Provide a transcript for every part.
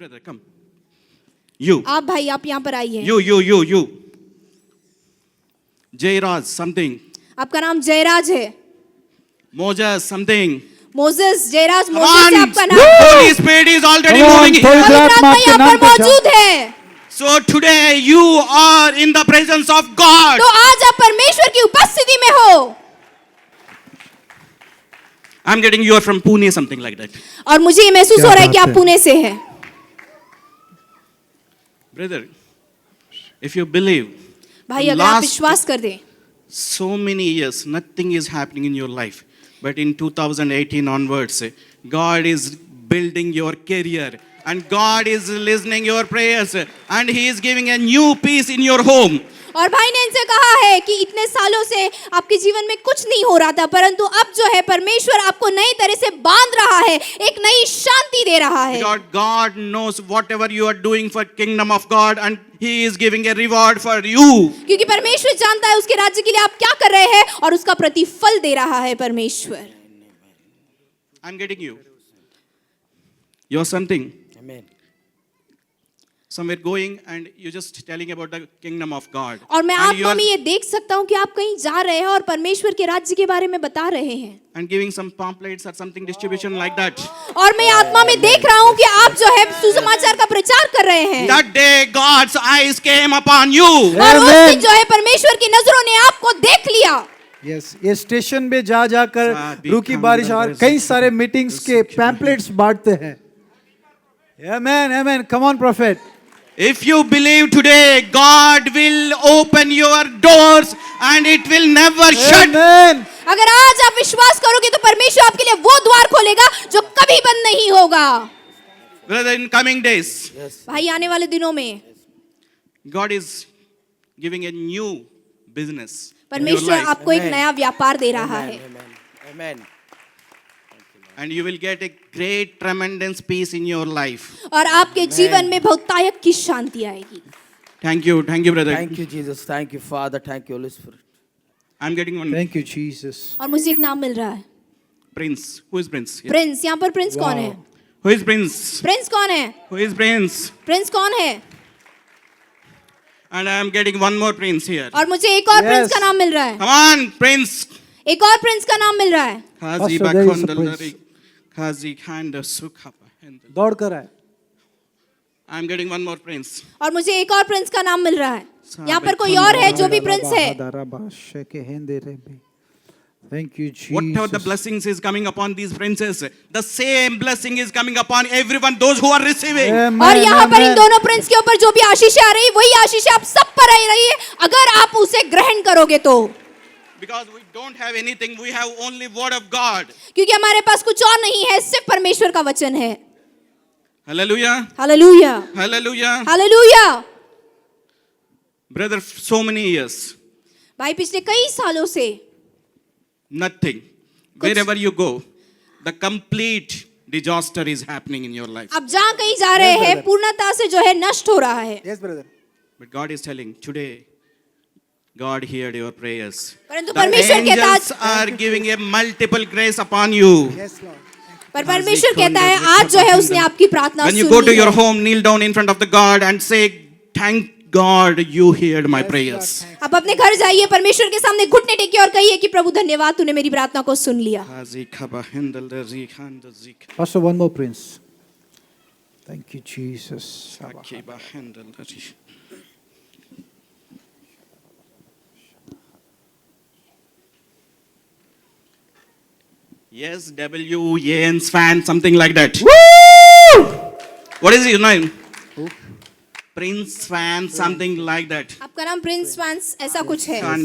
brother, come. You. आप भाई आप यहाँ पर आइए। You. Jairaj, something. आपका नाम जयराज है। Moses, something. Moses, Jayraj, Come Moses on. है आपका नाम। Holy Spirit is already Come on, moving here. पवित्र पवित्र आत्मा आत्मा आपके यहाँ नाम पर पे चल- मौजूद है। So today you are in the presence of God. तो आज आप परमेश्वर की उपस्थिति में हो। I'm getting you are from Pune, something like that. और मुझे ये महसूस क्या हो रहा है कि बात आप है। पुणे से हैं। Brother, if you believe, भाई अगर आप last विश्वास कर दें, so many years, nothing is happening in your life. But in 2018 onwards, God is building your career and God is listening your prayers and He is giving a new peace in your home. और भाई ने इनसे कहा है कि इतने सालों से आपके जीवन में कुछ नहीं हो रहा था, परंतु अब जो है परमेश्वर आपको नई तरह से बांध रहा है, एक नई शांति दे रहा है। Because God knows whatever you are doing for kingdom of God and He is giving a reward for you. क्योंकि परमेश्वर जानता है उसके राज्य के लिए आप क्या कर रहे हैं और उसका प्रतिफल दे रहा है परमेश्वर। I'm getting you. You're something. Amen. Somewhere going and you're just telling about the kingdom of God. और मैं And you आत्मा are- में ये देख सकता हूँ कि आप कहीं जा रहे हैं और परमेश्वर के राज्य के बारे में बता रहे हैं। and giving some pamphlets or something distribution like that. और मैं आत्मा में देख रहा हूँ कि आप जो है सुसमाचार का प्रचार कर रहे हैं। That day God's eyes came upon you. और उस Amen. दिन जो है परमेश्वर की नजरों ने आपको देख लिया। यस, ये स्टेशन पे जा जाकर सादी रूकी बारिश और कई सारे मीटिंग्स के पैम्पलेट्स बांटते हैं। Amen, amen, come on prophet. If you believe today, God will open your doors and it will never shut. आमेन। अगर आज आप विश्वास करोगे तो परमेश्वर आपके लिए वो द्वार खोलेगा जो कभी बंद नहीं होगा। Brother, in coming days, भाई आने वाले दिनों में God is giving a new business. in your परमेश्वर life. आपको एक नया व्यापार दे रहा है आमेन। And you will get a great, tremendous peace in your life. और आपके जीवन में बहुतायत की शांति आएगी। Thank you, brother. Thank you, Jesus. Thank you, Father. Thank you, Holy Spirit. I'm getting one. Thank you Jesus. और मुझे एक नाम मिल रहा है, Prince. Who is Prince? Yes. Prince. यहाँ पर प्रिंस कौन है? Who is Prince? प्रिंस कौन है? Who is Prince? प्रिंस कौन है? And I am getting one more Prince here. और मुझे एक और Yes. प्रिंस का नाम मिल रहा है। Come on, Prince. एक और प्रिंस का नाम मिल रहा है। Kazi Pastor, there is a Bakhondalari. Kazi Khanda Sukhapa. दौड़ कर आए। I'm getting one more Prince. और मुझे एक और प्रिंस का नाम मिल रहा है। यहाँ पर कोई और है जो भी प्रिंस है। Thank you Whatever the Jesus. blessings is coming upon these princes, the same blessing is coming upon everyone, those who are receiving. और यहाँ पर इन दोनों प्रिंस के ऊपर जो भी आशीष आ रही है वही आशीष आप सब पर आ रही है अगर आप उसे ग्रहण करोगे तो। Because we don't have anything, we have only word of God. क्योंकि हमारे पास कुछ और नहीं है, सिर्फ परमेश्वर का वचन है। Hallelujah. Hallelujah, Hallelujah. Hallelujah. Brother, so many years, भाई पिछले कई सालों से nothing. Wherever you go, the complete disaster is happening in your life. आप जहाँ कहीं जा रहे हैं पूर्णता से जो है नष्ट हो रहा है। Yes brother. But God is telling, today, God heard your prayers. परंतु The परमेश्वर कहता angels है, are giving a multiple grace upon you. Yes Lord. पर परमेश्वर कहता है आज जो है उसने आपकी प्रार्थना When you soon go Lee to your है। home, kneel down in front of the God and say, thank God you heard my prayers. आप अपने घर जाइए, परमेश्वर के सामने घुटने टेकिए और कहिए कि प्रभु धन्यवाद, तूने मेरी प्रार्थना को सुन लिया। Pastor, one more prince. Thank you, Jesus. Yes, W-A-N fan, something like that. Woo! What is your name? Prince fan, something like that. आपका नाम प्रिंस फैंस ऐसा कुछ है। How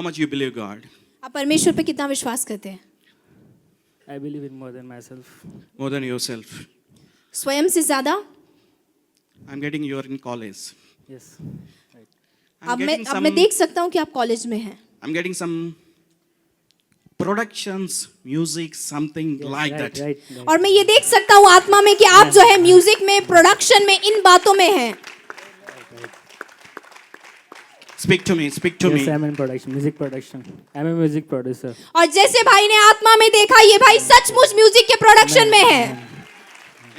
much you believe God? आप परमेश्वर पे कितना विश्वास करते हैं? I believe in more than myself. More than yourself. स्वयं से ज्यादा? I'm getting you are in college. Yes. I'm getting अब मैं देख सकता हूँ कि आप कॉलेज में हैं। I'm getting some productions, music, something like that. Right. और मैं ये देख सकता हूँ आत्मा में कि आप जो है म्यूजिक में, प्रोडक्शन में, इन बातों में हैं। Speak to me. Speak to Yes, me. I'm in production, music production. I'm a music producer. और जैसे भाई ने आत्मा में देखा, ये भाई सचमुच म्यूजिक के प्रोडक्शन में है।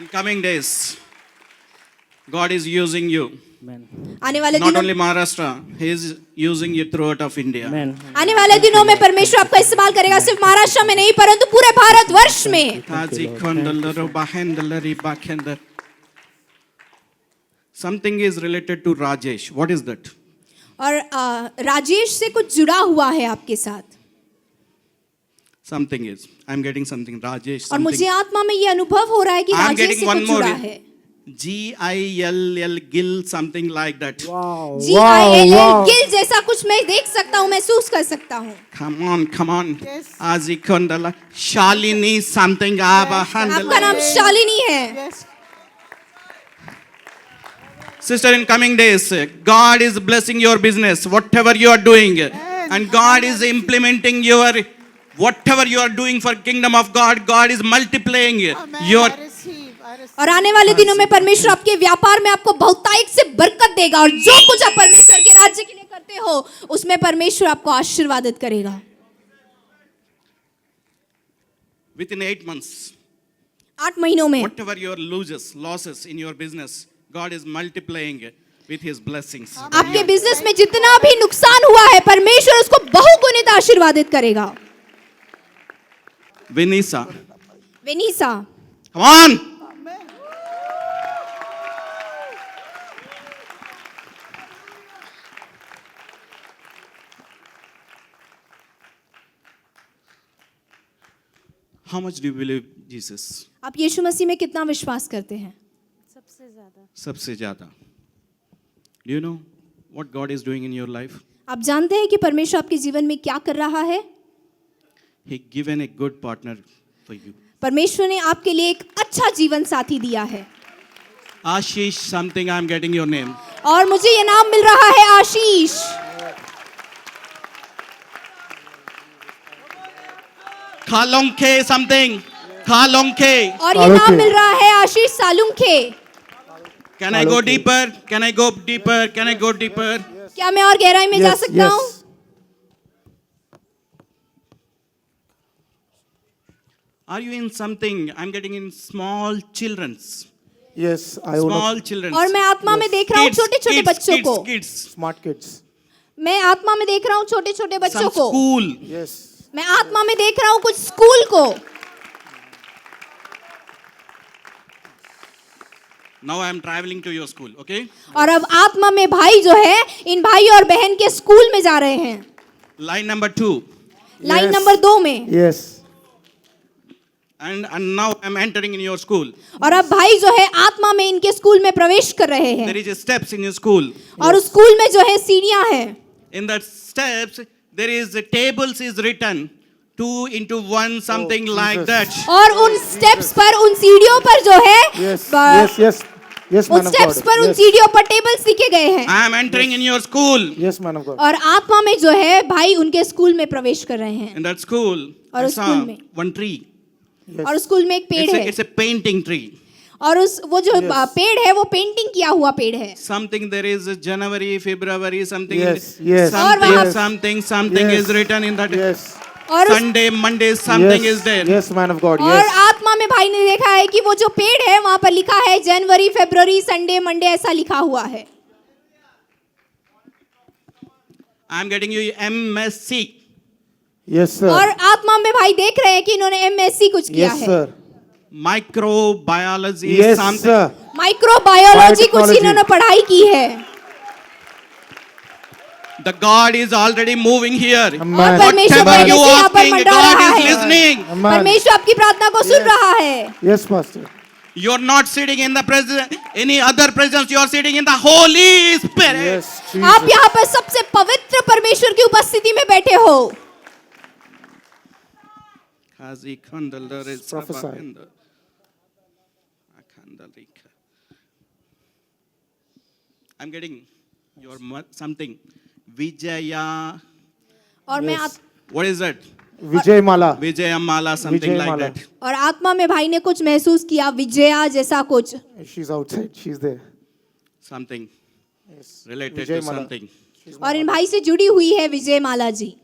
In coming days, God is using you. Amen. आने वाले Not दिनों only Maharashtra, He is using you throughout of India. Amen. आने वाले दिनों में परमेश्वर आपका इस्तेमाल करेगा, सिर्फ महाराष्ट्र में नहीं परंतु पूरे भारतवर्ष में। Kazi kondalaro bahendalari bakhendar. Something is related to Rajesh. What is that? और राजेश से कुछ जुड़ा हुआ है आपके साथ। Something is. I'm getting something. Rajesh. और मुझे Something. आत्मा में ये अनुभव हो रहा है कि I'm राजेश getting से one कुछ more. जुड़ा है। Gill, Gill, something like that. Wow. GILL Wow. Gill जैसा कुछ मैं देख सकता हूँ, महसूस कर सकता हूँ। Come on, come on. Azi kondala. Shalini, something. आपका नाम शालिनी है। Sister, in coming days, God is blessing your business, whatever you are doing. And God is implementing your, whatever you are doing for kingdom of God, God is multiplying your. और आने वाले दिनों में परमेश्वर आपके व्यापार में आपको बहुतायत से बरकत देगा, और जो कुछ आप परमेश्वर के राज्य के लिए करते हो उसमें परमेश्वर आपको आशीर्वादित करेगा। Within 8 months, 8 महीनों में whatever your losses in your business, God is multiplying with His blessings. आपके बिजनेस में जितना भी नुकसान हुआ है परमेश्वर उसको बहुगुणित आशीर्वादित करेगा। Vinisa, वेनिसा, come on. How much do you believe Jesus? आप यीशु मसीह में कितना विश्वास करते हैं? सबसे ज़्यादा. Do you know what God is doing in your life? आप जानते हैं कि परमेश्वर आपके जीवन में क्या कर रहा है? He given a good partner for you. परमेश्वर ने आपके लिए एक अच्छा जीवन साथी दिया है। Ashish, something I'm getting your name. और मुझे ये नाम मिल रहा है आशीष। Khalonke, something. Khalonke. और ये नाम मिल रहा है आशीष Salunkhe. Can I go deeper? Can I go deeper? Can I go deeper? क्या मैं और गहराई में जा सकता हूँ? Are you in something? I'm getting in small children's. Yes, I own Small a children. और मैं आत्मा में देख रहा हूँ छोटे छोटे बच्चों को। Kids. smart kids. मैं आत्मा में देख रहा हूँ छोटे छोटे बच्चों Some को। school. Yes. मैं आत्मा में देख रहा हूँ कुछ स्कूल को। Now I'm traveling to your school, okay? और अब आत्मा में भाई जो है इन भाई और बहन के स्कूल में जा रहे हैं। Line number 2. Line Yes. Number 2 में। Yes. And now I'm entering in your school. और अब भाई जो है आत्मा में इनके स्कूल में प्रवेश कर रहे हैं। There is a steps in your school. और उस स्कूल में जो है सीढ़ियां हैं। In that steps, there is a tables is written 2 into 1, something like Jesus. that. और उन स्टेप्स पर, उन सीढ़ियों पर जो है Yes. Yes. Yes. Yes, उन man of स्टेप्स God. पर उन Yes. सीढ़ियों पर टेबल्स लिखे गए हैं। I am entering in your school. Yes, man of God. और आत्मा में जो है भाई उनके स्कूल में प्रवेश कर रहे हैं। In that school, और I उस saw स्कूल में। one tree. Yes. और स्कूल में एक पेड़ है। It's a painting tree. और उस वो जो पेड़ है वो पेंटिंग किया हुआ पेड़ है। Something there is January, February, something. Yes, yes. और वहाँ- Something Yes. is written in that. Yes. और उस Sunday, Monday, something Yes. is there. Yes, man of God. और Yes. आत्मा में भाई ने देखा है कि वो जो पेड़ है वहां पर लिखा है जनवरी, फरवरी, संडे, मंडे ऐसा लिखा हुआ है। I'm getting you MSc. Yes, sir. और आत्मा में भाई देख रहे हैं कि इन्होंने एमएससी कुछ किया Yes, है। sir. Microbiology, Yes, something. sir. Microbiology कुछ Biotechnology. इन्होंने पढ़ाई की है। The God is already moving here. Amen. और परमेश्वर Whatever पहले you से यहाँ पर asking, मंडरा God रहा is है। listening. Amen. परमेश्वर आपकी प्रार्थना को सुन रहा है। Yes, Pastor. You're not sitting in the presence, any other presence. You are sitting in the Holy Spirit. Yes, आप Jesus. यहाँ पर सबसे पवित्र परमेश्वर की उपस्थिति में बैठे हो। Prophesy. I'm getting your something. Vijaya. और मैं Yes. What is that? Vijay Mala. Vijayamala, something like Vijayamala. that. और आत्मा में भाई ने कुछ महसूस किया, विजया जैसा कुछ। She's outside. She's there. Something Yes. related Vijay to Mala. something. और इन भाई से जुड़ी हुई है विजय माला जी।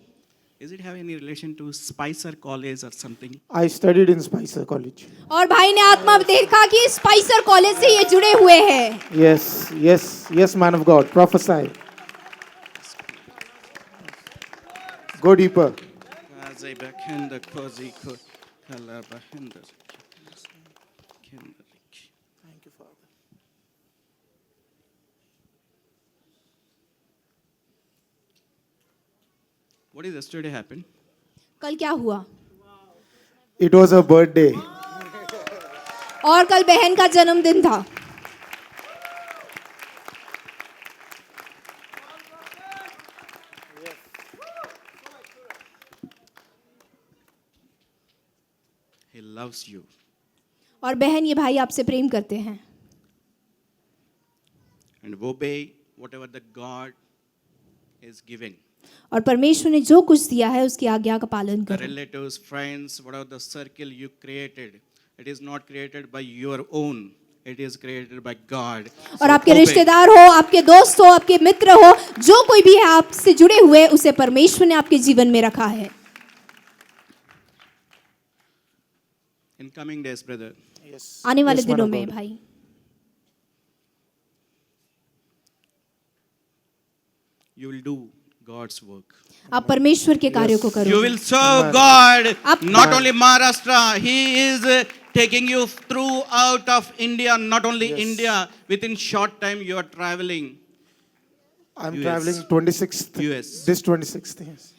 Is it have any relation to Spicer College or something? I studied in Spicer College. और भाई ने आत्मा में देखा कि स्पाइसर कॉलेज से ये जुड़े हुए हैं। Yes, yes, yes, man of God. Prophesy. Go deeper. Azay bakenda kozi ko kala bahenda. Thank you, Father. What is yesterday happened? कल क्या हुआ? It was a birthday. और कल बहन का जन्मदिन था। He loves you. और बहन ये भाई आपसे प्रेम करते हैं And obey whatever the God is giving. और परमेश्वर ने जो कुछ दिया है उसकी आज्ञा का पालन The करें। relatives, friends, whatever the circle you created, it is not created by your own. It is created by God. और So आपके obey. रिश्तेदार हो, आपके दोस्त हो, आपके मित्र हो, जो कोई भी है आपसे जुड़े हुए, उसे परमेश्वर ने आपके जीवन में रखा है। In coming days, brother, Yes. आने वाले Yes, man दिनों of में God. भाई you will do God's work. आप परमेश्वर के कार्यों को You करो। will serve God, Up- not only Maharashtra. He is taking you throughout of India, not only Yes. India. Within short time, you are traveling. I'm US. traveling 26th. US. This 26th. Yes.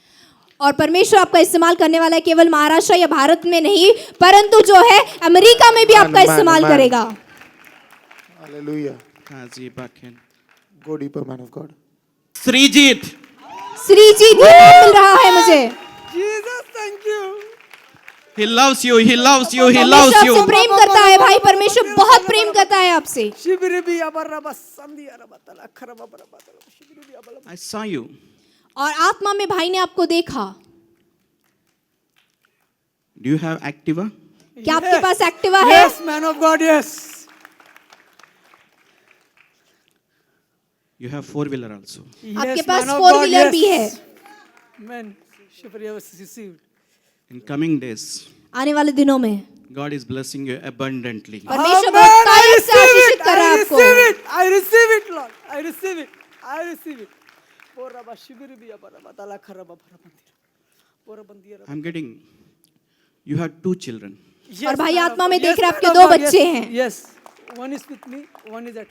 और परमेश्वर आपका इस्तेमाल करने वाला है, केवल महाराष्ट्र या भारत में नहीं, परंतु जो है अमेरिका में भी आपका Man, इस्तेमाल man. करेगा। Hallelujah. Kazi Bakin. Go deeper, man of God. Srijit, Sreejith ये नाम मिल रहा है मुझे। he loves you, he loves you, he loves परमेश्वर आपसे you. प्रेम करता है भाई, परमेश्वर बहुत प्रेम करता है आपसे। I saw you. और आत्मा में भाई ने आपको देखा। Do you have Activa? क्या आपके पास एक्टिवा है? Yes, man of God, yes. You have four-wheeler also. आपके पास फोर व्हीलर भी है। Amen. Shukriya was received. In coming days, आने वाले दिनों में God is blessing you abundantly. परमेश्वर बहुतायत से आशीषित कर रहा है आपको। I receive it, Lord. I receive it. I receive it. I'm getting, you have two children. और भाई आत्मा में देख रहे आपके दो बच्चे हैं। Yes. One is with me, one is at.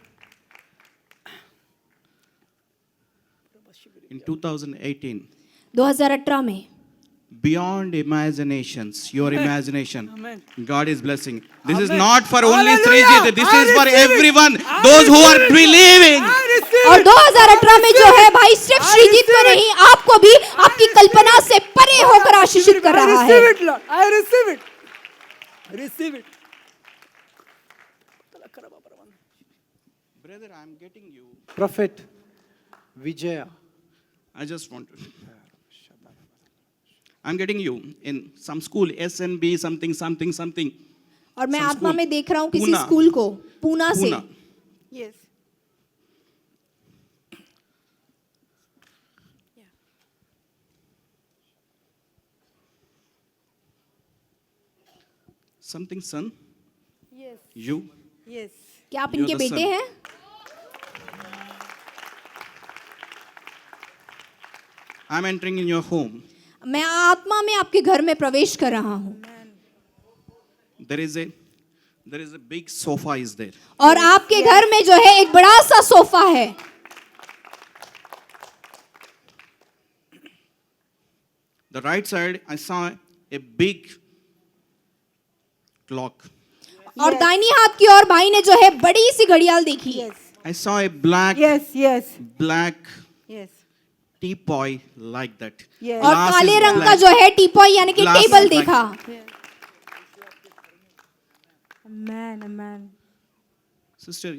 In 2018, 2018 में beyond imaginations, your imagination, Amen. God is blessing. This is Amen. not for only Hallelujah. Srijit, this I is for receive it. everyone, I those who are receive it. believing. I receive और it. 2018 में जो है भाई सिर्फ श्रीजीत को नहीं, आपको भी आपकी कल्पना से परे होकर आशीषित कर रहा I है। receive it, Lord. I receive it. I receive it. Brother, I'm getting you. Prophet Vijaya. I just want to. I'm getting you in some school, SNB, something, something, something. और मैं Some आत्मा school. में देख रहा हूँ किसी Poona. School को, पूना से। Pune. Yes. Something, son? Yes, You? yes. क्या आप You're इनके the बेटे son. हैं? I'm entering in your home. मैं आत्मा में आपके घर में प्रवेश कर रहा हूँ There is a big sofa is there. और आपके घर में जो है एक बड़ा सा सोफा है। The right side, I saw a big clock. और दाहिनी हाथ की ओर भाई ने जो है बड़ी सी घड़ियाल देखी। Yes, I saw a black yes, yes. teapot like that. Yes. और Glass काले is रंग का black. जो है टीपॉय यानी कि Glass टेबल is black. देखा। Amen, amen. Sister,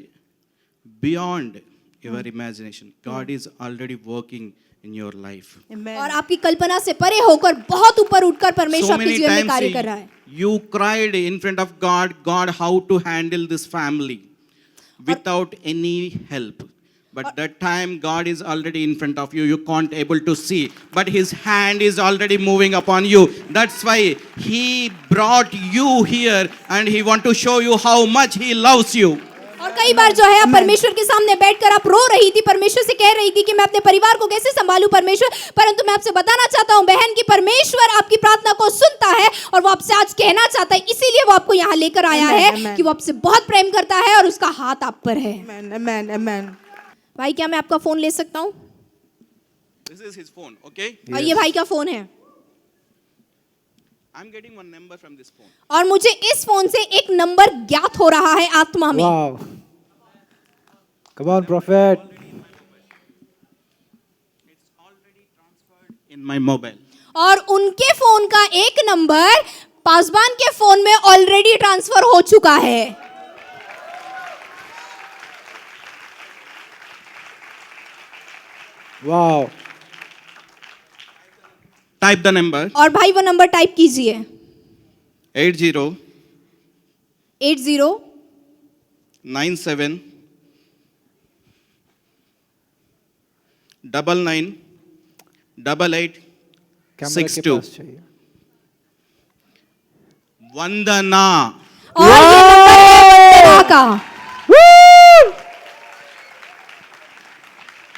beyond your imagination, God is already working in your life. Amen. और आपकी कल्पना से परे होकर बहुत ऊपर उठकर परमेश्वर So आपके many जीवन में times कार्य कर रहा है। you cried in front of God, God, how to handle this family without any help. But that time God is already in front of you. You can't able to see. But his hand is already moving upon you. That's why he brought you here and he want to show you how much he loves you. और कई बार जो है आप परमेश्वर के सामने बैठकर आप रो रही थी, परमेश्वर से कह रही थी कि मैं अपने परिवार को कैसे संभालूं परमेश्वर, परंतु मैं आपसे बताना चाहता हूं बहन कि परमेश्वर आपकी प्रार्थना को सुनता है और वो आपसे आज कहना चाहता है, इसीलिए वो आपको यहाँ लेकर आया Amen, है amen. कि वो आपसे बहुत प्रेम करता है और उसका हाथ आप पर है। Amen. Amen. Amen. भाई क्या मैं आपका फोन ले सकता हूँ? This is his phone, okay? और ये भाई का फोन है I'm getting one number from this phone. और मुझे इस फोन से एक नंबर ज्ञात हो रहा है आत्मा में। Wow. Come on, prophet. It's already transferred in my mobile. और उनके फोन का एक नंबर पासवान के फोन में ऑलरेडी ट्रांसफर हो चुका है। Wow. Type the number और भाई वो नंबर टाइप कीजिए 80 80 97 99 88 कैमरा के 62 पास चाहिए। वंदना। और ये नंबर है वंदना का।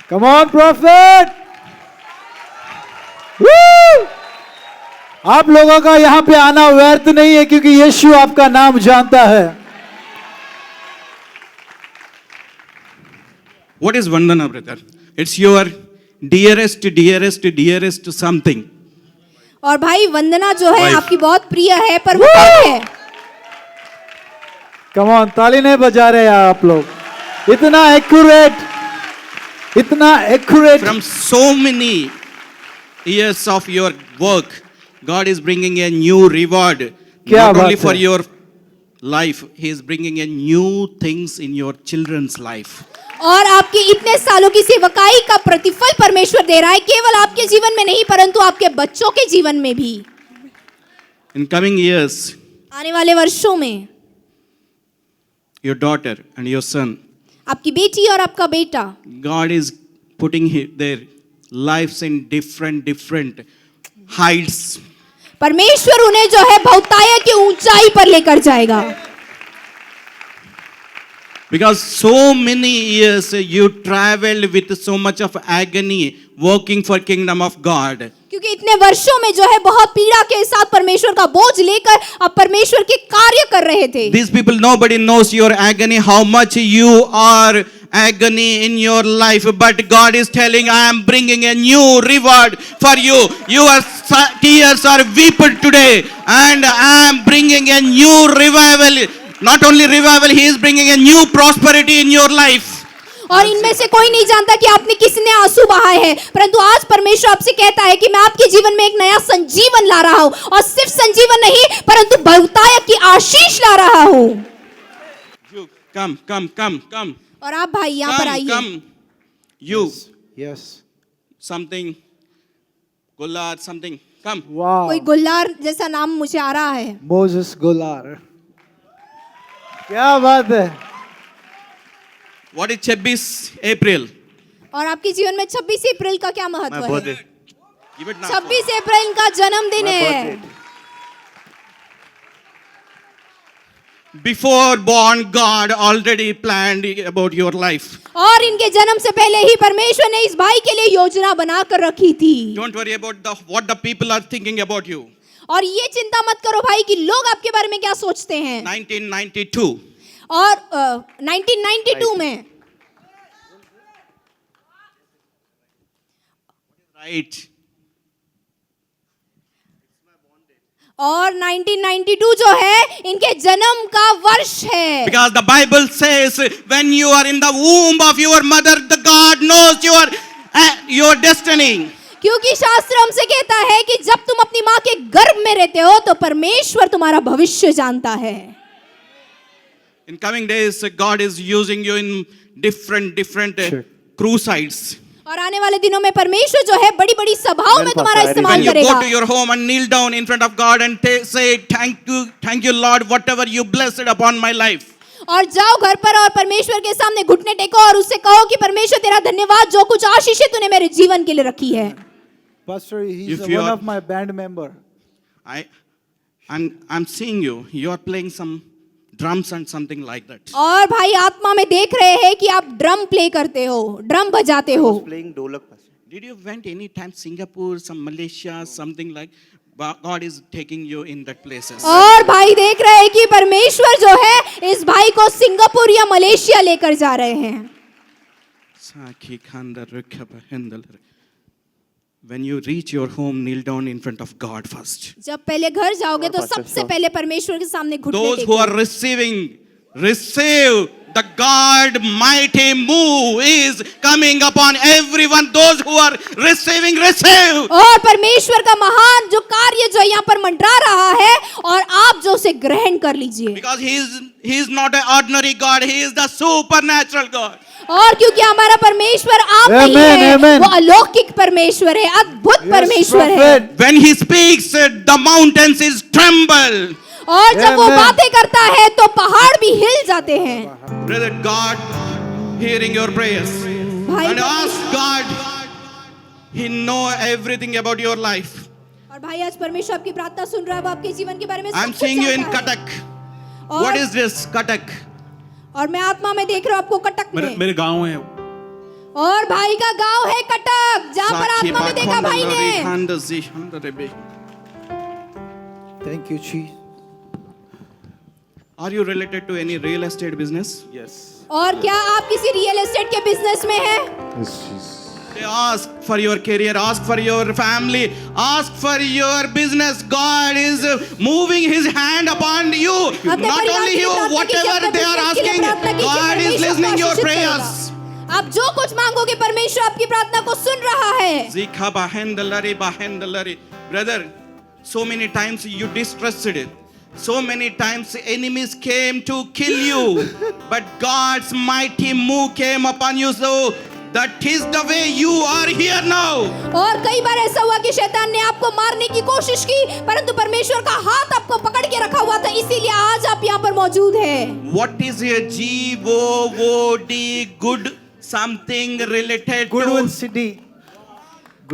Come on, prophet. Woo! आप लोगों का यहाँ पे आना व्यर्थ नहीं है क्योंकि यीशु आपका नाम जानता है। What is Vandana, brother? It's your dearest something. और भाई वंदना जो है Wife. आपकी बहुत प्रिय है, पर वो क्या है? Come on, ताली नहीं बजा रहे आप लोग। इतना accurate From so many years of your work, God is bringing a new reward. क्या Not only बात for है? your life, He is bringing a new things in your children's life. और आपके इतने सालों की सेवकाई का प्रतिफल परमेश्वर दे रहा है, केवल आपके जीवन में नहीं परंतु आपके बच्चों के जीवन में भी। In coming years, आने वाले वर्षों में your daughter and your son, आपकी बेटी और आपका बेटा, God is putting their lives in different heights. परमेश्वर उन्हें जो है बहुतायत की ऊंचाई पर लेकर जाएगा। Because so many years you traveled with so much of agony working for kingdom of God. क्योंकि इतने वर्षों में जो है बहुत पीड़ा के साथ परमेश्वर का बोझ लेकर आप परमेश्वर के कार्य कर रहे थे। These people, nobody knows your agony, how much you are agony in your life. But God is telling, I am bringing a new reward for you. Your tears are wept today. And I am bringing a new revival. Not only revival, He is bringing a new prosperity in your life. और इनमें से कोई नहीं जानता कि आपने किसने आंसू बहाए हैं, परंतु आज परमेश्वर आपसे कहता है कि मैं आपके जीवन में एक नया संजीवन ला रहा हूं, और सिर्फ संजीवन नहीं परंतु बहुतायत की आशीष ला रहा हूं। You come. और आप भाई यहाँ पर आइए। Come. You. Yes Something. Gullad, something. Come. वाह कोई गुल्लार जैसा नाम मुझे आ रहा है। मोजेस गोलार क्या बात है What is 26 April? और आपके जीवन में 26 अप्रैल का क्या महत्व है? Give it now. 26 अप्रैल का जन्मदिन है। Before born, God already planned about your life. और इनके जन्म से पहले ही परमेश्वर ने इस भाई के लिए योजना बना कर रखी थी। Don't worry about what the people are thinking about you. और ये चिंता मत करो भाई कि लोग आपके बारे में क्या सोचते हैं। 1992. और 1992 में Right. और 1992 जो है इनके जन्म का वर्ष है। Because the Bible says when you are in the womb of your mother, the God knows your destiny. क्योंकि शास्त्र हमसे कहता है कि जब तुम अपनी माँ के गर्भ में रहते हो तो परमेश्वर तुम्हारा भविष्य जानता है। In coming days, God is using you in different Sure. crusades. और आने वाले दिनों में परमेश्वर जो है बड़ी बड़ी सभाओं में तुम्हारा When इस्तेमाल you करेगा। go to your home and kneel down in front of God and say, thank you, Lord, whatever you blessed upon my life. और जाओ घर पर और परमेश्वर के सामने घुटने टेको और उससे कहो कि परमेश्वर तेरा धन्यवाद जो कुछ आशीषें तूने मेरे जीवन के लिए रखी है. Pastor, he's If you one are- of my band member. I'm seeing you. You are playing some drums and something like that. और भाई आत्मा में देख रहे हैं कि आप ड्रम प्ले करते हो, ड्रम बजाते हो. Playing dolak. Did you went any time Singapore, some Malaysia, something like? God is taking you in that places. और भाई देख रहे हैं कि परमेश्वर जो है इस भाई को सिंगापुर या मलेशिया लेकर जा रहे हैं. Saki khanda rukhaba hendalare. When you reach your home, kneel down in front of God first. जब पहले घर जाओगे तो सबसे पहले परमेश्वर के सामने घुटने Those who टेको. are receiving, receive the God mighty move is coming upon everyone. Those who are receiving, receive. और परमेश्वर का महान जो कार्य जो यहाँ पर मंडरा रहा है और आप जो उसे ग्रहण कर लीजिए. Because he is not an ordinary God. He is the supernatural God. और क्योंकि हमारा परमेश्वर आप नहीं Amen, है, amen. वो अलौकिक परमेश्वर है, अद्भुत परमेश्वर है. prophet. When he speaks, the mountains is tremble. और जब वो Amen. बातें करता है तो पहाड़ भी हिल जाते हैं. Brother, God hearing your prayers. भाई And ask God. He know everything about your life. और भाई आज परमेश्वर आपकी प्रार्थना सुन रहा है, वो आपके जीवन के बारे में सब I'm कुछ seeing you in जानता है. Cuttack. और- What is this Cuttack? और मैं आत्मा में देख रहा हूँ आपको कटक में. मेरे गांव है. और भाई का गांव है कटक, जहाँ पर Saki आत्मा में देखा भाई bakhonda ने. lori handa zi handa rebe. Thank you, Jesus. Are you related to any real estate business? Yes. और क्या आप किसी रियल एस्टेट के बिजनेस में हैं? Yes, Jesus. They ask for your career, ask for your family, ask for your business. God is moving His hand upon you. अपने Not परिवार only के लिए you, प्रार्थना कीजिए, whatever अपने they are business के लिए asking, प्रार्थना कीजिए, God is परमेश्वर listening आपको your आशीषित prayers. करेगा. आप जो कुछ मांगोगे परमेश्वर आपकी प्रार्थना को सुन रहा है. Zika bahendalari bahendalari. Brother, so many times you distrusted. So many times enemies came to kill you. But God's mighty move came upon you. So that is the way you are here now. और कई बार ऐसा हुआ कि शैतान ने आपको मारने की कोशिश की, परंतु परमेश्वर का हाथ आपको पकड़ के रखा हुआ था, इसीलिए आज आप यहाँ पर मौजूद हैं. What is a G-O-O-D, good something related Goodwill to? City.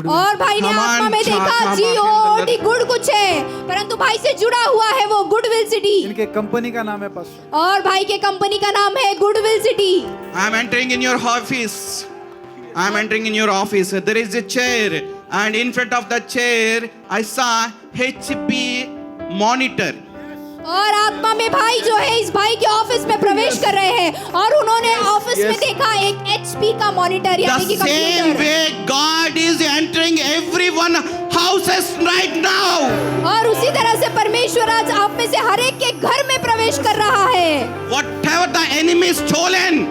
और भाई ने Come on, आत्मा में देखा come on, GOD गुड कुछ है, परंतु भाई से जुड़ा हुआ है वो गुडविल सिटी. इनके कंपनी का नाम है पास्टर. और भाई के कंपनी का नाम है goodwill city. I am entering in your office. I am entering in your office. There is a chair, and in front of the chair, I saw HP monitor. और आत्मा में भाई जो है इस भाई के ऑफिस में प्रवेश कर रहे हैं और उन्होंने ऑफिस में yes. देखा एक HP का मॉनिटर यानी कि The same computer. way God is entering everyone houses right now. और उसी तरह से परमेश्वर आज आप में से हर एक के घर में प्रवेश कर रहा है. Whatever the enemy is stolen,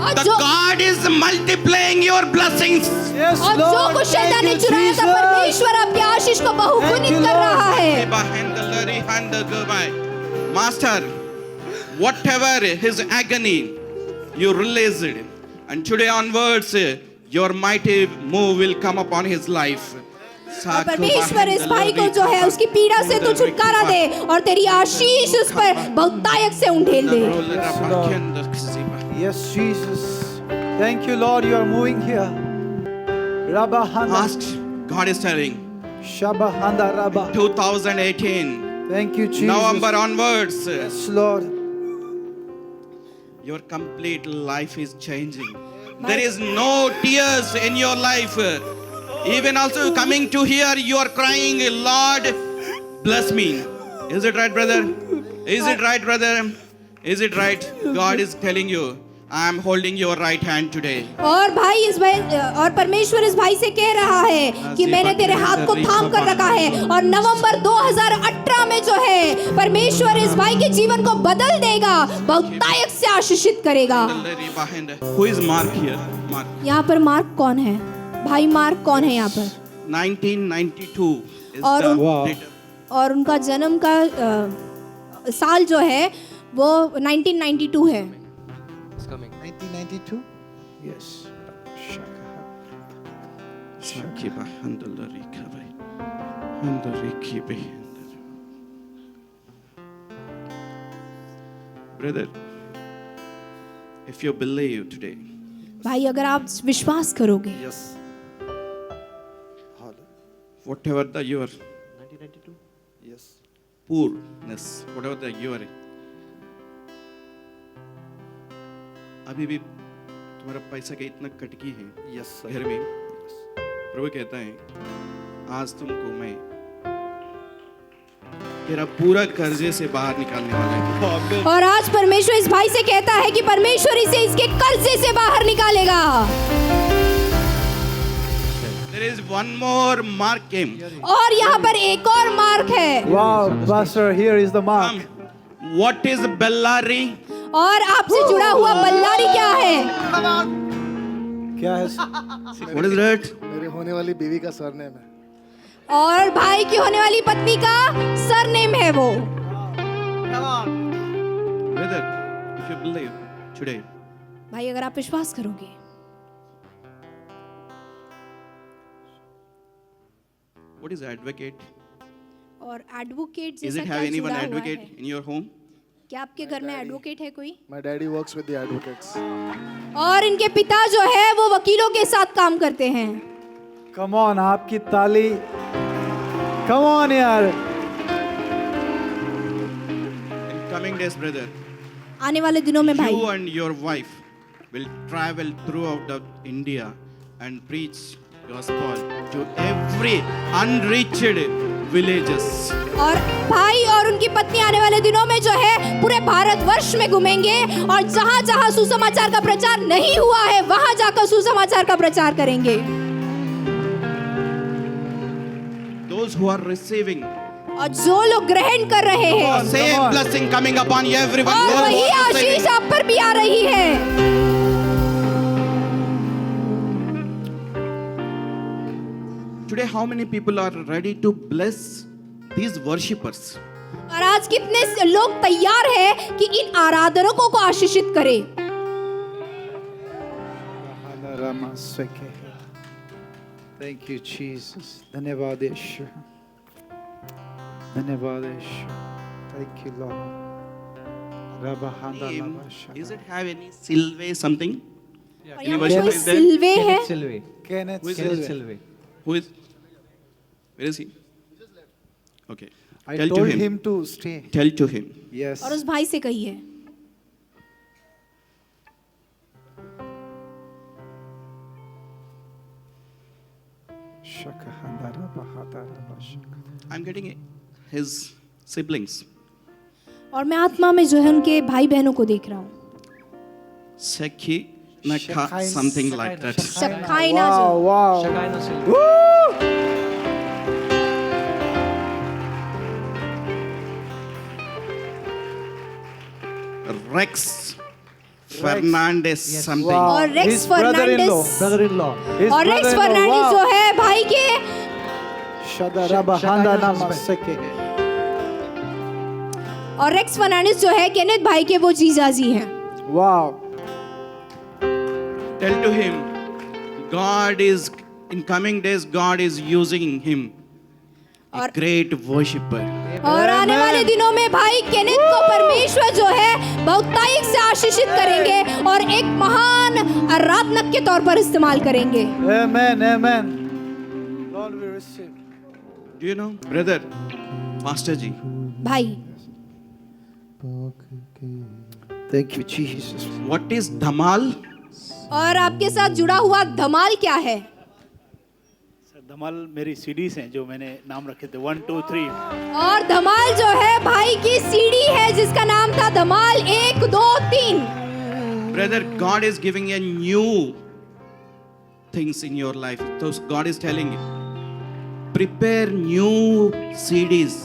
और the जो God is multiplying your blessings. Yes, और जो Lord. कुछ शैतान Thank ने you, चुराया था Jesus. परमेश्वर आपकी आशीष को बहुगुणित you, कर Lord. रहा है. Master, whatever his agony, you release it. And today onwards, your mighty move will come upon his life. और परमेश्वर इस भाई को जो है उसकी पीड़ा से तो छुटकारा दे और तेरी आशीष उस पर बहुतायत से उंडेल दे. Yes, Jesus. Thank you, Lord. You are moving here. Rabba Handa. Ask, God is telling, Shabba Handa Rabba. 2018, Thank you, Jesus. November onwards, Yes, Lord. your complete life is changing. There is no tears in your life. Even also coming to here, you are crying, Lord, bless me. Is it right, brother? Is it right, brother? Is it right? God is telling you, I am holding your right hand today. और भाई इस भाई और परमेश्वर इस भाई से कह रहा है कि मैंने तेरे हाथ को थाम कर रखा है और नवंबर 2018 में जो है परमेश्वर इस भाई के जीवन को बदल देगा, बहुतायत से आशीषित करेगा. Who is Mark here? Mark. यहाँ पर मार्क कौन है? भाई मार्क कौन है यहाँ पर? 1992 is और the Wow. date. और उनका जन्म का साल जो है वो 1992 है. 1992? Yes. Sakiba handalari kabai. Handari kibe. Brother, if you believe today, भाई अगर आप विश्वास करोगे, Yes. Hallelujah. whatever the your 1992? Yes. poorness, whatever the your, अभी भी तुम्हारा पैसा का इतना कटकी है Yes, sir. घर में, प्रभु कहता है आज तुमको मैं तेरा पूरा कर्जे से बाहर निकालने वाला है। और आज परमेश्वर इस भाई से कहता है कि परमेश्वर इसे इसके कर्जे से बाहर निकालेगा। There is one more mark came. और यहाँ पर एक और मार्क है। Wow, Pastor, here is the mark. What is Bellari? और आपसे जुड़ा हुआ बल्लारी क्या है? क्या है? What is that? मेरे होने वाली बीवी का सरनेम है। और भाई की होने वाली पत्नी का सरनेम है वो। Brother, if you believe today, भाई अगर आप विश्वास करोगे, what is advocate? और एडवोकेट Is जैसा it क्या have anyone जुड़ा हुआ advocate है? in your home? क्या आपके घर में एडवोकेट है कोई? My daddy works with the advocates. और इनके पिता जो है वो वकीलों के साथ काम करते हैं। Come on, आपकी ताली। Come on यार। In coming days, brother, आने वाले दिनों में भाई you and your wife will travel throughout the India and preach gospel to every unreached villages. और भाई और उनकी पत्नी आने वाले दिनों में जो है पूरे भारतवर्ष में घूमेंगे और जहां जहां सुसमाचार का प्रचार नहीं हुआ है वहां जाकर सुसमाचार का प्रचार करेंगे। Those who are receiving और जो लोग ग्रहण कर रहे हैं same blessing coming upon everyone. और Those वही who are आशीष receiving. आप पर भी आ रही है। Today, how many people are ready to bless these worshippers? और आज कितने से लोग तैयार हैं कि इन आराधकों को आशीषित करें। Thank you, Jesus. धन्यवाद यीशु। धन्यवाद यीशु। Thank you, Lord. Rabahanda Name, Labasha. Is it have any Silve something? और Any यहाँ पर worshipper कोई is there? सिल्वे है। Silve. Kenneth Who is Silve. Silve. Who is? Where is he? Okay. I Tell to told him. him to stay. Tell to him. Yes. और उस भाई से कहिए Shakahanda Rabahanda Rabasha. I'm getting his siblings. और मैं आत्मा में जो है उनके भाई बहनों को देख रहा हूँ। Sekhi Nakha, Shekinah- something like that. शखाइना Wow, जो wow. Shekinah Silve. Woo! Rex Fernandez, something. Wow. और Rex His brother-in-law. Fernandez Brother-in-law. His और रेक्स brother-in-law. Fernandez Wow. जो है भाई के Shada Rabahanda Shekinah Namasake. और रेक्स फर्नांडिस जो है केनेथ भाई के वो जीजाजी हैं। Wow. Tell to him, God is, in coming days, God is using him, a और- great worshipper. और आने Amen. वाले दिनों में भाई केनेथ को परमेश्वर जो है बहुतायत से आशीषित करेंगे और एक महान आराधनक के तौर पर इस्तेमाल करेंगे। Amen, amen. Lord, we receive. Do you know, brother, Pastor Ji, भाई Thank you, Jesus. what is Dhamal? और आपके साथ जुड़ा हुआ धमाल क्या है? सर धमाल मेरी सीडीज हैं जो मैंने नाम रखे थे 1 2 3 और धमाल जो है भाई की सीडी है जिसका नाम था धमाल 1 2 3। Brother, God is giving a new things in your life. So God is telling you, prepare new CDs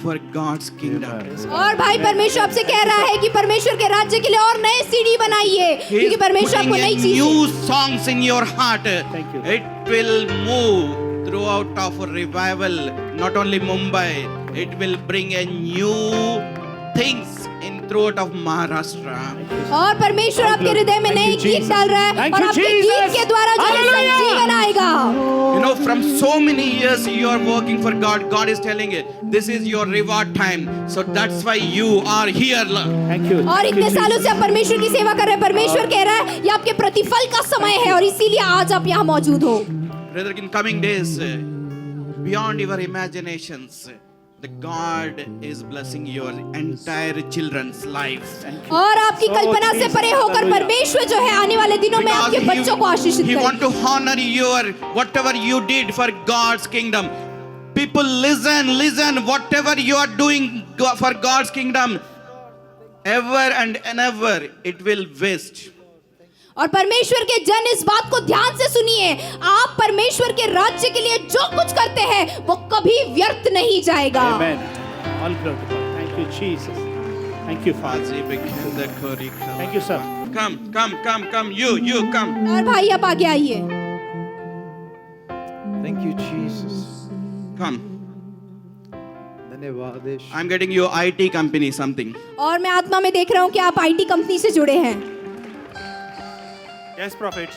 for God's kingdom. और भाई परमेश्वर आपसे कह रहा है कि परमेश्वर के राज्य के लिए और नए सीडी बनाइए He क्योंकि is परमेश्वर putting आपको a नई चीज new songs in your heart. Thank you. It will move throughout of a revival, not only Mumbai. It will bring a new things in throat of Maharashtra. और परमेश्वर आपके हृदय में नए गीत डाल रहा है Thank और you, आपके Jesus. गीत के द्वारा जो है Hallelujah. संजीवन आएगा। You know, from so many years you are working for God. God is telling you, this is your reward time. So that's why you are here. Thank you. और इतने सालों से आप परमेश्वर की सेवा कर रहे हैं, परमेश्वर कह रहा है ये आपके प्रतिफल का समय है और इसीलिए आज आप यहाँ मौजूद हो। Brother, in coming days, beyond your imaginations, the God is blessing your entire children's life. और आपकी कल्पना से परे होकर परमेश्वर जो है आने वाले दिनों में आपके बच्चों को आशीषित He want करेगा। to honor your whatever you did for God's kingdom. People listen, whatever you are doing for God's kingdom, ever and ever it will waste. और परमेश्वर के जन इस बात को ध्यान से सुनिए, आप परमेश्वर के राज्य के लिए जो कुछ करते हैं वो कभी व्यर्थ नहीं जाएगा। Amen. All glory to God. Thank you, Jesus. Thank you, Father. Thank you, sir. Come, you come. और भाई आप आगे आइए। Thank you, Jesus. Come. धन्यवाद यीशु। I'm getting you IT company something. और मैं आत्मा में देख रहा हूँ कि आप आईटी कंपनी से जुड़े हैं। Yes, prophet.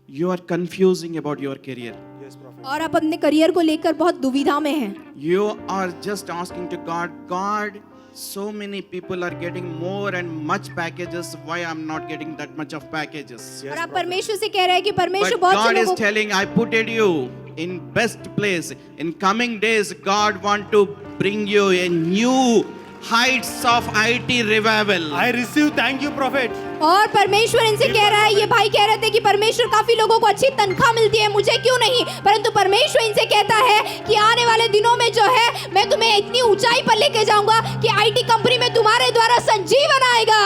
You are confusing about your career. Yes, prophet. और आप अपने करियर को लेकर बहुत दुविधा में हैं। You are just asking to God, so many people are getting more and much packages. Why I'm not getting that much of packages? और आप परमेश्वर से कह रहे हैं कि परमेश्वर But बहुत से God is लोगों telling, I put you in best place. In coming days, God want to bring you a new heights of IT revival. I receive. Thank you, prophet. और परमेश्वर इनसे कह रहा है, ये भाई कह रहे थे कि परमेश्वर काफी लोगों को अच्छी तनख्वाह मिलती है, मुझे क्यों नहीं, परंतु परमेश्वर इनसे कहता है कि आने वाले दिनों में जो है मैं तुम्हें इतनी ऊंचाई पर लेके जाऊंगा कि आईटी कंपनी में तुम्हारे द्वारा संजीवन आएगा।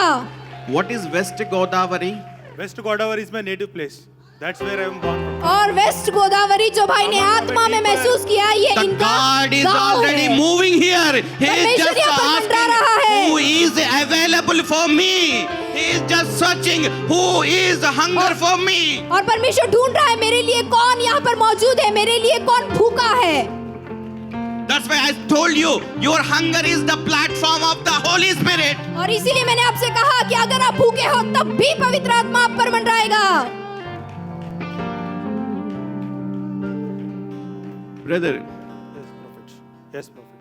What is West Godavari? West Godavari is my native place. That's where I am born from. और वेस्ट गोदावरी जो भाई ने आत्मा में महसूस किया, ये The इनका God is गांव already है। moving here. He is परमेश्वर just यहाँ पर मंडरा रहा asking है। who is available for me. He is just searching who is hunger for me. और परमेश्वर ढूंढ रहा है मेरे लिए कौन यहाँ पर मौजूद है, मेरे लिए कौन भूखा है। That's why I told you, your hunger is the platform of the Holy Spirit. और इसीलिए मैंने आपसे कहा कि अगर आप भूखे हो तब भी पवित्र आत्मा आप पर मंडराएगा। Brother, Yes, prophet. Yes, prophet.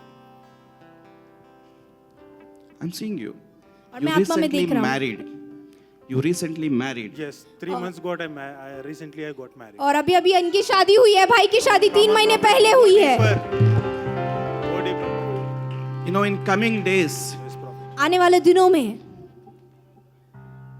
I'm seeing you. और You मैं आत्मा में recently देख रहा हूँ। married. You recently married. Yes, 3 months ago I recently got married. और अभी अभी इनकी शादी हुई है, भाई की शादी 3 महीने पहले हुई है। Go deeper. You know, in coming days, Yes, prophet. आने वाले दिनों में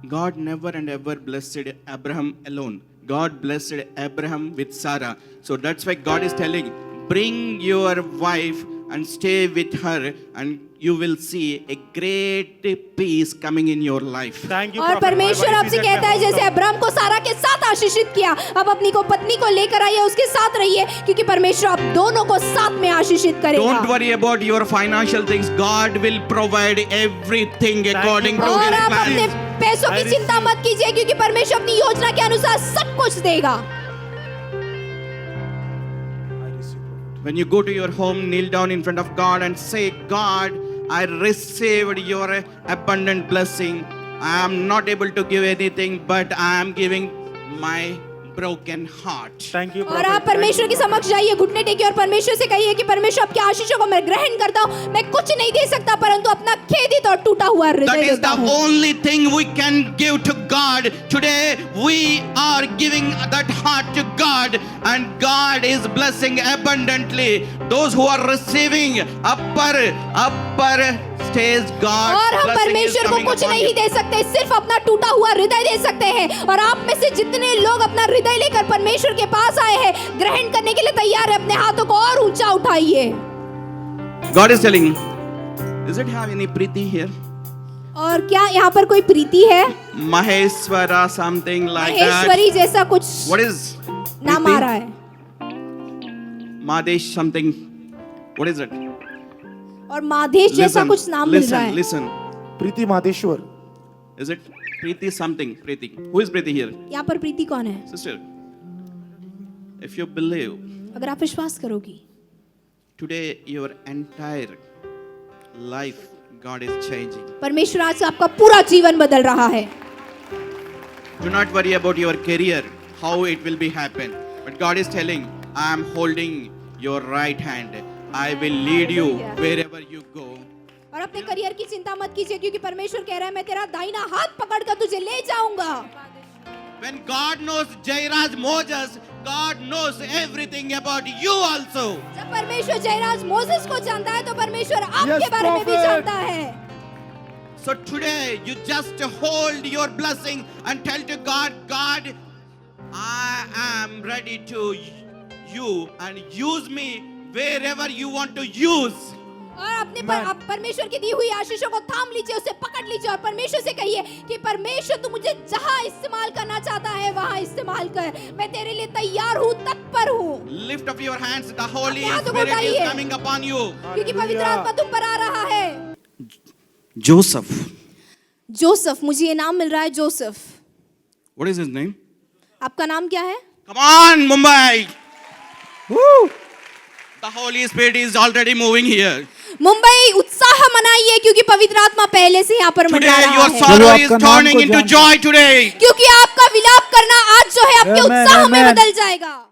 God never and ever blessed Abraham alone. God blessed Abraham with Sarah. So that's why God is telling, bring your wife and stay with her, and you will see a great peace coming in your life. Thank you, और prophet. My परमेश्वर wife आपसे is at कहता my है जैसे house. Abraham को सारा के साथ आशीषित किया, अब अपनी को पत्नी को लेकर आइए, उसके साथ रहिए, क्योंकि परमेश्वर आप दोनों को साथ में आशीषित Don't करेगा। worry about your financial things. God will provide everything according to और His आप अपने plans. पैसों की चिंता मत कीजिए, क्योंकि परमेश्वर अपनी योजना के अनुसार सब कुछ देगा। I receive, prophet. When you go to your home, kneel down in front of God and say, God, I received your abundant blessing. I am not able to give anything, but I am giving my broken heart. Thank you, और prophet. आप परमेश्वर के समक्ष जाइए, घुटने टेकिए और परमेश्वर से कहिए कि परमेश्वर आपकी आशीषों को मैं ग्रहण करता हूँ, मैं कुछ नहीं दे सकता, परंतु अपना खेदित और टूटा हुआ That हृदय is देता the हूँ। only thing we can give to God. Today we are giving that heart to God, and God is blessing abundantly those who are receiving upper stage. God और हम blessing is परमेश्वर को coming कुछ upon नहीं you. दे सकते, सिर्फ अपना टूटा हुआ हृदय दे सकते हैं। और आप में से जितने लोग अपना हृदय लेकर परमेश्वर के पास आए हैं, ग्रहण करने के लिए तैयार है, अपने हाथों को और ऊंचा उठाइए। God is telling, does it have any Preeti here? और क्या यहाँ पर कोई प्रीति है? Maheshwara, something like that. Maheshwari जैसा कुछ What is नाम Preeti? आ रहा है। Madesh something. What is it? और माधेश जैसा कुछ नाम मिल रहा है। Listen. Preeti Madheshwar. Is it Preeti something? Preeti. Who is Preeti here? यहाँ पर प्रीति कौन है? Sister, if you believe, अगर आप विश्वास करोगी, today your entire life God is changing. परमेश्वर आज आपका पूरा जीवन बदल रहा है। Do not worry about your career, how it will be happen. But God is telling, I am holding your right hand. I will lead you wherever you go. और अपने करियर की चिंता मत कीजिए, क्योंकि परमेश्वर कह रहा है मैं तेरा दाहिना हाथ पकड़कर तुझे ले जाऊंगा। When God knows Jairaj Moses, God knows everything about you also. जब परमेश्वर जयराज मोसेस को जानता है, तो परमेश्वर आपके Yes, बारे में भी prophet. जानता है। So today you just hold your blessing and tell to God, God, I am ready to you and use me wherever you want to use. और अपने आप परमेश्वर की दी हुई आशीषों को थाम लीजिए, उसे पकड़ लीजिए और परमेश्वर से कहिए कि परमेश्वर तू मुझे जहां इस्तेमाल करना चाहता है वहां इस्तेमाल कर। मैं तेरे लिए तैयार हूँ, तत्पर हूँ। Lift up your hands, the Holy हाथों को Spirit is उठाइए। coming upon you. क्योंकि पवित्र आत्मा तुम पर आ रहा है। जोसेफ, मुझे ये नाम मिल रहा है, Joseph. What is his name? आपका नाम क्या है? Come on, Mumbai. Woo. The Holy Spirit is already moving here. Mumbai उत्साह मनाइए, क्योंकि पवित्र आत्मा पहले से यहाँ पर Today मंडरा रहा your है। sorrow चलो, is आपका नाम turning को into जानते joy today. क्योंकि आपका विलाप करना आज जो है आपके Amen, उत्साह में amen. बदल जाएगा।